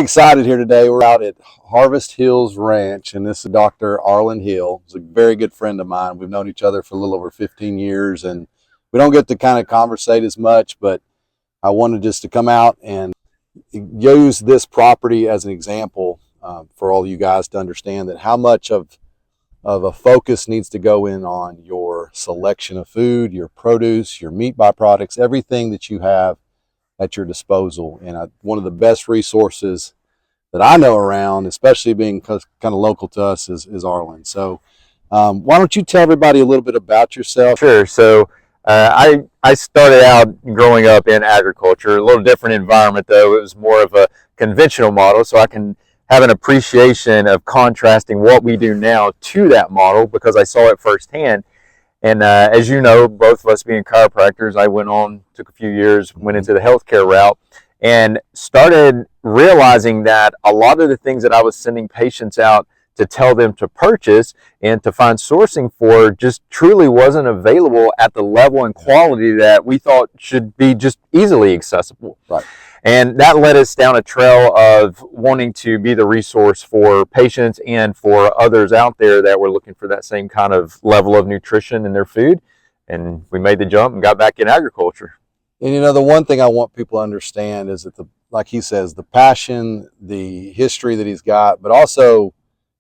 Excited here today. We're out at Harvest Hills Ranch, and this is Dr. Arland Hill. He's a very good friend of mine. We've known each other for a little over 15 years, and we don't get to kind of conversate as much, but I wanted just to come out and use this property as an example for all you guys to understand that how much of a focus needs to go in on your selection of food, your produce, your meat byproducts, everything that you have at your disposal. And one of the best resources that I know around, especially being kind of local to us, is Arland. So why don't you tell everybody a little bit about yourself? Sure. So I started out growing up in agriculture, a little different environment though. It was more of a conventional model, so I can have an appreciation of contrasting what we do now to that model because I saw it firsthand. And as you know, both of us being chiropractors, I took a few years, went into the healthcare route, and started realizing that a lot of the things that I was sending patients out to tell them to purchase and to find sourcing for just truly wasn't available at the level and quality that we thought should be just easily accessible. Right. And that led us down a trail of wanting to be the resource for patients and for others out there that were looking for that same kind of level of nutrition in their food. And we made the jump and got back in agriculture. And you know, the one thing I want people to understand is that like he says, the passion, the history that he's got, but also,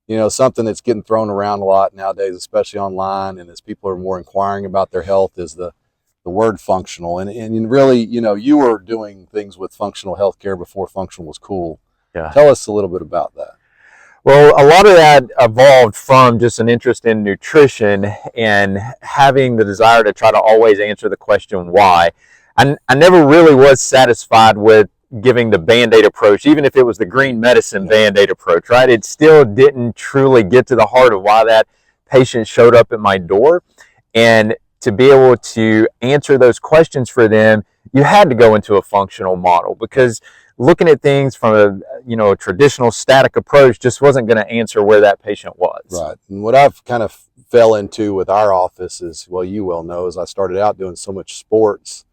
you know, something that's getting thrown around a lot nowadays, especially online, and as people are more inquiring about their health, is the word functional. And really, you know, you were doing things with functional healthcare before functional was cool. Yeah. Tell us a little bit about that. Well, a lot of that evolved from just an interest in nutrition and having the desire to try to always answer the question why. I never really was satisfied with giving the Band-Aid approach, even if it was the green medicine Band-Aid approach, right? It still didn't truly get to the heart of why that patient showed up at my door. And to be able to answer those questions for them, you had to go into a functional model because looking at things from a traditional static approach just wasn't going to answer where that patient was. Right. And what I've kind of fell into with our office is, well, you well know, is I started out doing so much sports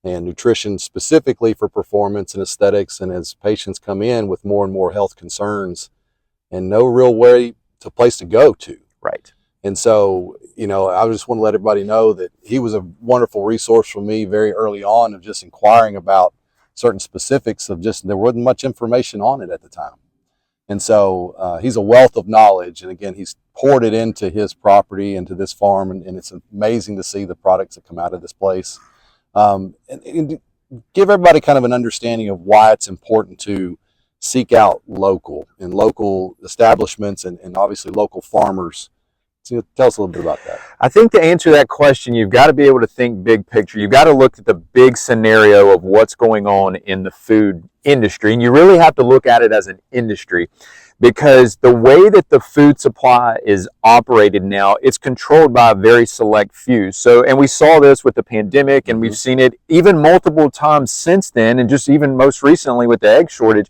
and nutrition specifically for performance and aesthetics. And as patients come in with more and more health concerns and no real place to go to. Right. And so, you know, I just want to let everybody know that he was a wonderful resource for me very early on of just inquiring about certain specifics of just, there wasn't much information on it at the time. And so he's a wealth of knowledge. And again, he's poured it into his property, into this farm. And it's amazing to see the products that come out of this place. And give everybody kind of an understanding of why it's important to seek out local establishments and obviously local farmers. So tell us a little bit about that. I think to answer that question, you've got to be able to think big picture. You've got to look at the big scenario of what's going on in the food industry. And you really have to look at it as an industry because the way that the food supply is operated now, it's controlled by a very select few. And we saw this with the pandemic and we've seen it even multiple times since then. And just even most recently with the egg shortage,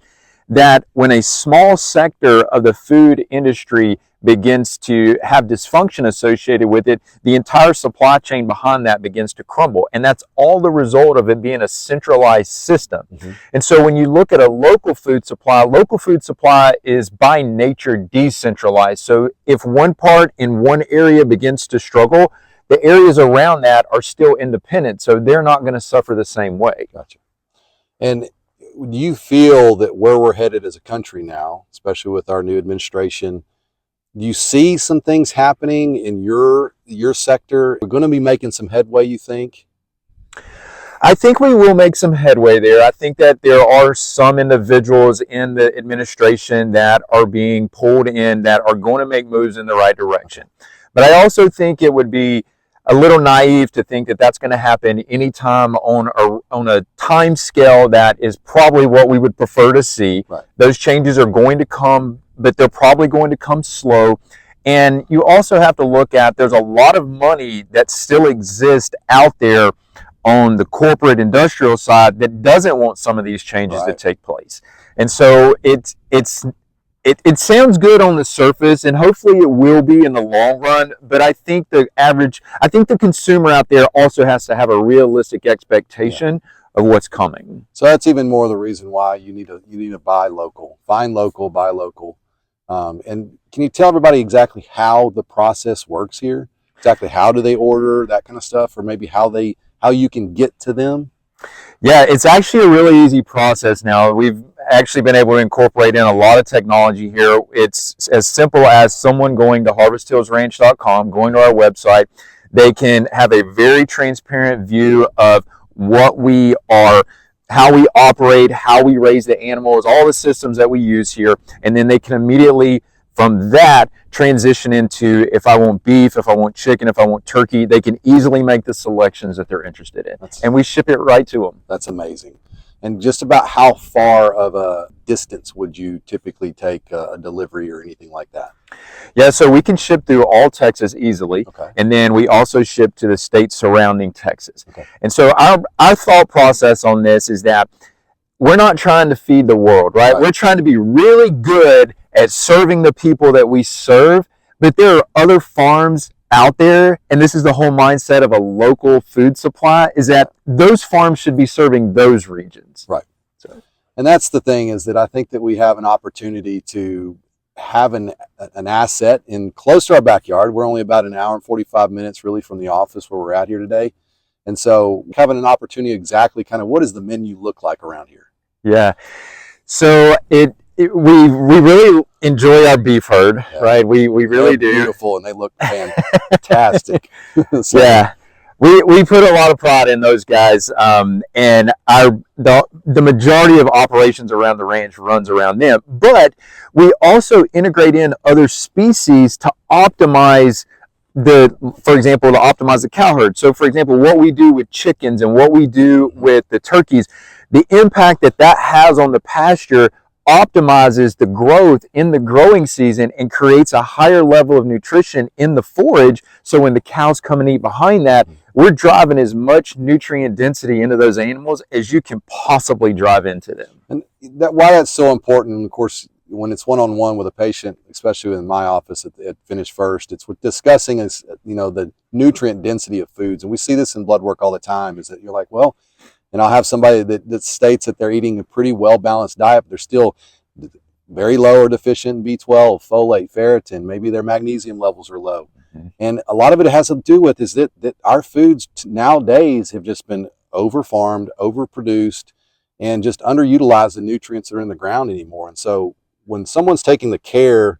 that when a small sector of the food industry begins to have dysfunction associated with it, the entire supply chain behind that begins to crumble. And that's all the result of it being a centralized system. And so when you look at a local food supply is by nature decentralized. So if one part in one area begins to struggle, the areas around that are still independent. So they're not going to suffer the same way. Gotcha. And do you feel that where we're headed as a country now, especially with our new administration, do you see some things happening in your sector? We're going to be making some headway, you think? I think we will make some headway there. I think that there are some individuals in the administration that are being pulled in that are going to make moves in the right direction. But I also think it would be a little naive to think that that's going to happen anytime on a time scale that is probably what we would prefer to see. Right. Those changes are going to come, but they're probably going to come slow. And you also have to look at, there's a lot of money that still exists out there on the corporate industrial side that doesn't want some of these changes to take place. And so it sounds good on the surface, and hopefully it will be in the long run, but I think the consumer out there also has to have a realistic expectation of what's coming. So that's even more the reason why you need to buy local, find local, buy local. And can you tell everybody exactly how the process works here? Exactly how do they order, that kind of stuff, or maybe how you can get to them? Yeah, it's actually a really easy process now. We've actually been able to incorporate in a lot of technology here. It's as simple as someone going to harvesthillsranch.com, going to our website. They can have a very transparent view of what we are, how we operate, how we raise the animals, all the systems that we use here, and then they can immediately from that transition into if I want beef, if I want chicken, if I want turkey. They can easily make the selections that they're interested in, and we ship it right to them. That's amazing. And just about how far of a distance would you typically take a delivery or anything like that? Yeah, so we can ship through all Texas easily, okay. And then we also ship to the states surrounding Texas. Okay. And so our thought process on this is that we're not trying to feed the world, right? We're trying to be really good at serving the people that we serve, but there are other farms out there, and this is the whole mindset of a local food supply, is that those farms should be serving those regions. Right. So, and that's the thing, is that I think that we have an opportunity to have an asset in close to our backyard. We're only about an hour and 45 minutes really from the office where we're at here today. And so having an opportunity, exactly kind of what does the menu look like around here? Yeah. So we really enjoy our beef herd, right? We really do. Beautiful, and they look fantastic. So, yeah. We put a lot of pride in those guys, and the majority of operations around the ranch runs around them. But we also integrate in other species to optimize for example, to optimize the cow herd. So, for example, what we do with chickens and what we do with the turkeys, the impact that has on the pasture optimizes the growth in the growing season and creates a higher level of nutrition in the forage. So when the cows come and eat behind that, we're driving as much nutrient density into those animals as you can possibly drive into them. And why that's so important, and of course, when it's one-on-one with a patient, especially in my office at Finish First, it's with discussing the nutrient density of foods. And we see this in blood work all the time, is that you're like, well, and I'll have somebody that states that they're eating a pretty well-balanced diet, but they're still very low or deficient in B12, folate, ferritin. Maybe their magnesium levels are low. Mm-hmm. And a lot of it has to do with is that our foods nowadays have just been over-farmed, overproduced, and just underutilize the nutrients that are in the ground anymore. And so when someone's taking the care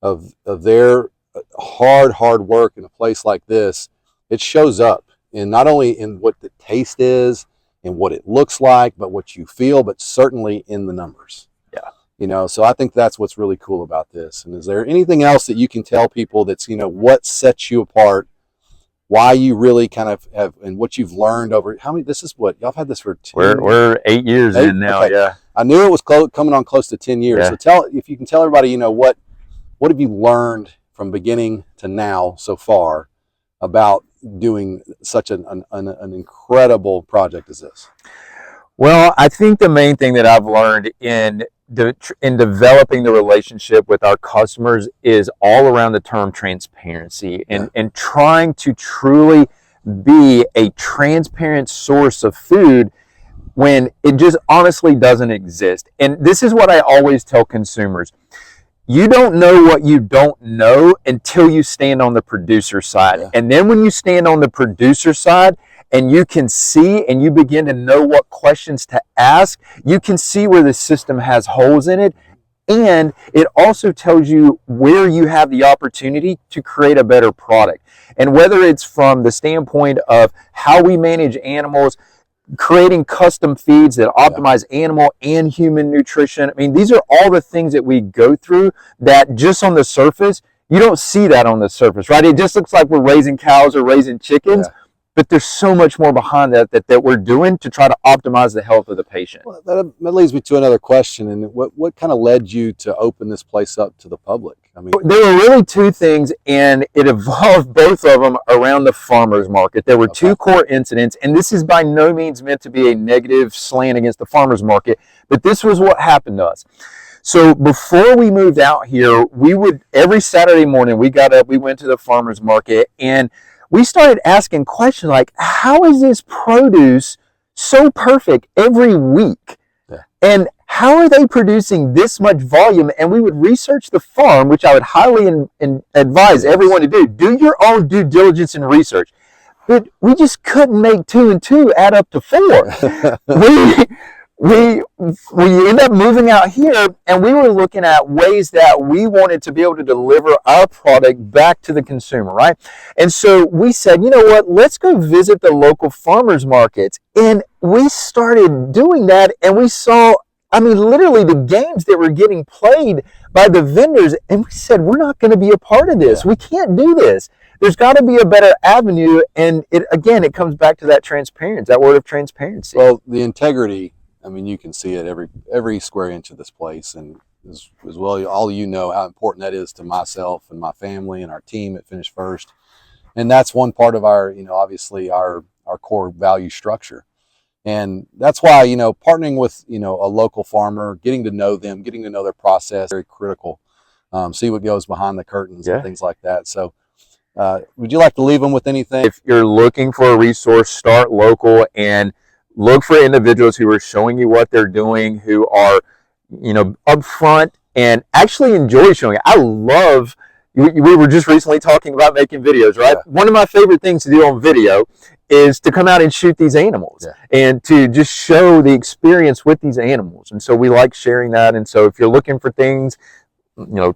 of their hard work in a place like this, it shows up in not only in what the taste is and what it looks like, but what you feel, but certainly in the numbers. Yeah. So I think that's what's really cool about this. And is there anything else that you can tell people that's, what sets you apart, why you really kind of have, and what you've learned over, this is what, y'all have had this for 10 We're 8 years in now, okay. Yeah. I knew it was coming on close to 10 years. Yeah. So if you can tell everybody, what have you learned from beginning to now so far about doing such an incredible project as this? Well, I think the main thing that I've learned in developing the relationship with our customers is all around the term transparency and trying to truly be a transparent source of food when it just honestly doesn't exist. And this is what I always tell consumers. You don't know what you don't know until you stand on the producer side. Yeah. And then when you stand on the producer side and you can see and you begin to know what questions to ask, you can see where the system has holes in it. And it also tells you where you have the opportunity to create a better product. And whether it's from the standpoint of how we manage animals, creating custom feeds that optimize animal and human nutrition. I mean, these are all the things that we go through that just on the surface, you don't see that on the surface, right? It just looks like we're raising cows or raising chickens, but there's so much more behind that we're doing to try to optimize the health of the patient. Well, that leads me to another question. And what kind of led you to open this place up to the public? I mean, there were really two things, and it evolved both of them around the farmers market. There were two core incidents, and this is by no means meant to be a negative slant against the farmers market, but this was what happened to us. So before we moved out here, we would, every Saturday morning, we got up, we went to the farmers market, and we started asking questions like, how is this produce so perfect every week. Yeah. And how are they producing this much volume? And we would research the farm, which I would highly advise everyone to do. Do your own due diligence and research. But we just couldn't make 2 and 2 add up to 4. we ended up moving out here, and we were looking at ways that we wanted to be able to deliver our product back to the consumer, right? And so we said, you know what, let's go visit the local farmers markets. And we started doing that, and we saw, I mean, literally the games that were getting played by the vendors, and we said, we're not going to be a part of this. We can't do this. There's got to be a better avenue, and it comes back to that transparency, that word of transparency. Well, the integrity, I mean, you can see it every square inch of this place, and as well, all you know how important that is to myself and my family and our team at Finish First. And that's one part of our, obviously our core value structure. And that's why, partnering with, a local farmer, getting to know them, getting to know their process, very critical. See what goes behind the curtains and things like that. So would you like to leave them with anything? If you're looking for a resource, start local and look for individuals who are showing you what they're doing, who are, upfront and actually enjoy showing it. I love, we were just recently talking about making videos, right? Yeah. One of my favorite things to do on video is to come out and shoot these animals and to just show the experience with these animals. And so we like sharing that. And so if you're looking for things,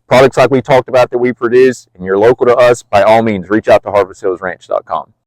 products like we talked about that we produce and you're local to us, by all means, reach out to harvesthillsranch.com.